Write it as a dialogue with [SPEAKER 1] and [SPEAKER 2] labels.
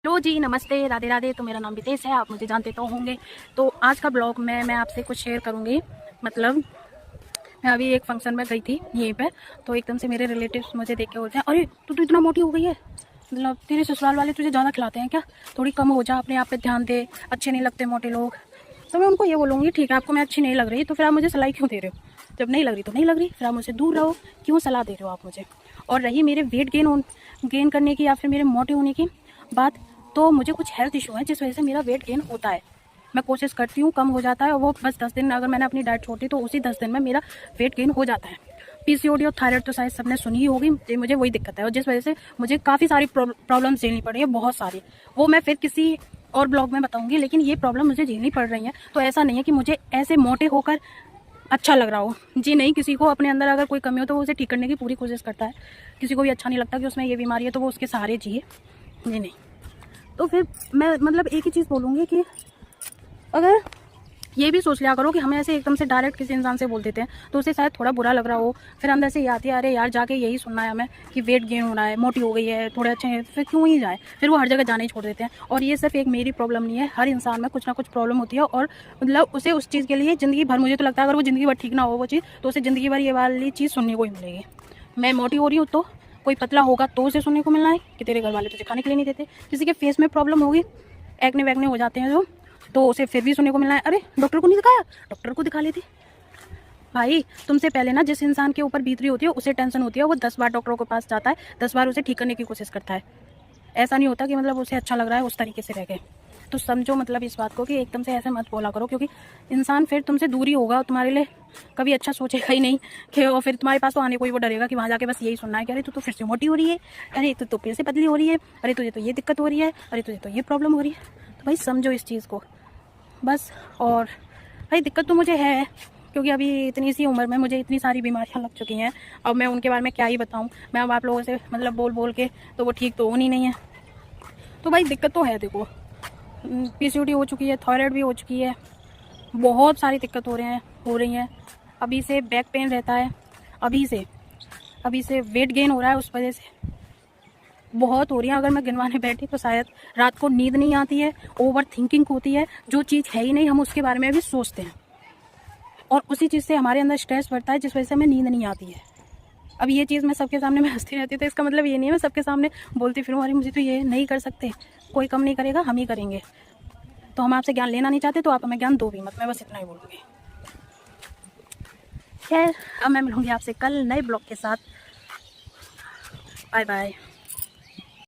[SPEAKER 1] Hello जी, नमस्ते, राधे राधे। तो मेरा नाम वितेश है, आप मुझे जानते तो होंगे। तो आज का ब्लॉग में मैं आपसे कुछ शेयर करूँगी। मतलब मैं अभी एक फंक्शन में गई थी यहीं पे, तो एकदम से मेरे रिलेटिव्स मुझे देख के बोलते हैं, अरे तू तो इतना मोटी हो गई है, मतलब तेरे ससुराल वाले तुझे ज़्यादा खिलाते हैं क्या? थोड़ी कम हो जा, अपने आप पे ध्यान दे, अच्छे नहीं लगते मोटे लोग। तो मैं उनको ये बोलूँगी, ठीक है आपको मैं अच्छी नहीं लग रही तो फिर आप मुझे सलाह क्यों दे रहे हो? जब नहीं लग रही तो नहीं लग रही, फिर आप मुझसे दूर रहो, क्यों सलाह दे रहे हो आप मुझे? और रही मेरे वेट गेन करने की या फिर मेरे मोटे होने की बात, तो मुझे कुछ हेल्थ इशू है जिस वजह से मेरा वेट गेन होता है। मैं कोशिश करती हूँ कम हो जाता है, और वो बस 10 दिन अगर मैंने अपनी डाइट छोड़ दी तो उसी 10 दिन में मेरा वेट गेन हो जाता है। पीसीओडी और थायराइड तो शायद सबने सुनी ही होगी, ये मुझे वही दिक्कत है और जिस वजह से मुझे काफ़ी सारी प्रॉब्लम्स झेलनी पड़ रही है, बहुत सारी। वो मैं फिर किसी और ब्लॉग में बताऊंगी, लेकिन ये प्रॉब्लम मुझे झेलनी पड़ रही है। तो ऐसा नहीं है कि मुझे ऐसे मोटे होकर अच्छा लग रहा हो जी, नहीं। किसी को अपने अंदर अगर कोई कमी हो तो वो उसे ठीक करने की पूरी कोशिश करता है। किसी को भी अच्छा नहीं लगता कि उसमें ये बीमारी है तो वो उसके सहारे जिए जी, नहीं। तो फिर मैं मतलब एक ही चीज़ बोलूँगी कि अगर ये भी सोच लिया करो कि हमें ऐसे एकदम से डायरेक्ट किसी इंसान से बोल देते हैं तो उसे शायद थोड़ा बुरा लग रहा हो, फिर अंदर से ये आती है, अरे यार जाके यही सुनना है हमें कि वेट गेन हो रहा है, मोटी हो गई है, थोड़े अच्छे हैं, फिर क्यों ही जाए? फिर वो हर जगह जाने ही छोड़ देते हैं। और ये सिर्फ एक मेरी प्रॉब्लम नहीं है, हर इंसान में कुछ ना कुछ प्रॉब्लम होती है और मतलब उसे उस चीज़ के लिए ज़िंदगी भर, मुझे तो लगता है अगर वो ज़िंदगी भर ठीक ना हो वो चीज़, तो उसे ज़िंदगी भर ये वाली चीज़ सुनने को ही मिलेगी। मैं मोटी हो रही हूँ तो कोई पतला होगा तो उसे सुनने को मिलना है कि तेरे घर वाले तुझे खाने के लिए नहीं देते। किसी के फेस में प्रॉब्लम होगी, एक्ने वैक्ने हो जाते हैं जो, तो उसे फिर भी सुनने को मिलना है, अरे डॉक्टर को नहीं दिखाया, डॉक्टर को दिखा लेती। भाई तुमसे पहले ना जिस इंसान के ऊपर बीत रही होती है उसे टेंशन होती है, वो 10 बार डॉक्टरों के पास जाता है, 10 बार उसे ठीक करने की कोशिश करता है। ऐसा नहीं होता कि मतलब उसे अच्छा लग रहा है उस तरीके से रह गए। तो समझो मतलब इस बात को कि एकदम से ऐसे मत बोला करो, क्योंकि इंसान फिर तुमसे दूरी होगा और तुम्हारे लिए कभी अच्छा सोचेगा ही नहीं कि, और फिर तुम्हारे पास तो आने को ही वो डरेगा कि वहाँ जाके बस यही सुनना है कि अरे तू तो फिर से मोटी हो रही है, अरे तू तो फिर से पतली हो रही है, अरे तुझे तो ये दिक्कत हो रही है, अरे तुझे तो ये प्रॉब्लम हो रही है। तो भाई समझो इस चीज़ को बस। और भाई दिक्कत तो मुझे है, क्योंकि अभी इतनी सी उम्र में मुझे इतनी सारी बीमारियां लग चुकी हैं। अब मैं उनके बारे में क्या ही बताऊं, मैं अब आप लोगों से मतलब बोल बोल के तो वो ठीक तो होनी नहीं है। तो भाई दिक्कत तो है, देखो पीसीओडी हो चुकी है, थायराइड भी हो चुकी है, बहुत सारी दिक्कत हो रही हैं। अभी से बैक पेन रहता है, अभी से वेट गेन हो रहा है, उस वजह से बहुत हो रही है। अगर मैं गिनवाने बैठी तो शायद रात को नींद नहीं आती है, ओवर थिंकिंग होती है, जो चीज़ है ही नहीं हम उसके बारे में भी सोचते हैं और उसी चीज़ से हमारे अंदर स्ट्रेस बढ़ता है जिस वजह से हमें नींद नहीं आती है। अब ये चीज़ मैं सबके सामने मैं हंसती रहती, तो इसका मतलब ये नहीं है मैं सबके सामने बोलती फिरूँ अरे मुझे तो ये नहीं कर सकते, कोई कम नहीं करेगा, हम ही करेंगे। तो हम आपसे ज्ञान लेना नहीं चाहते तो आप हमें ज्ञान दो भी मत, मैं बस इतना ही बोलूँगी। खैर अब मैं मिलूँगी आपसे कल नए ब्लॉग के साथ। Bye bye.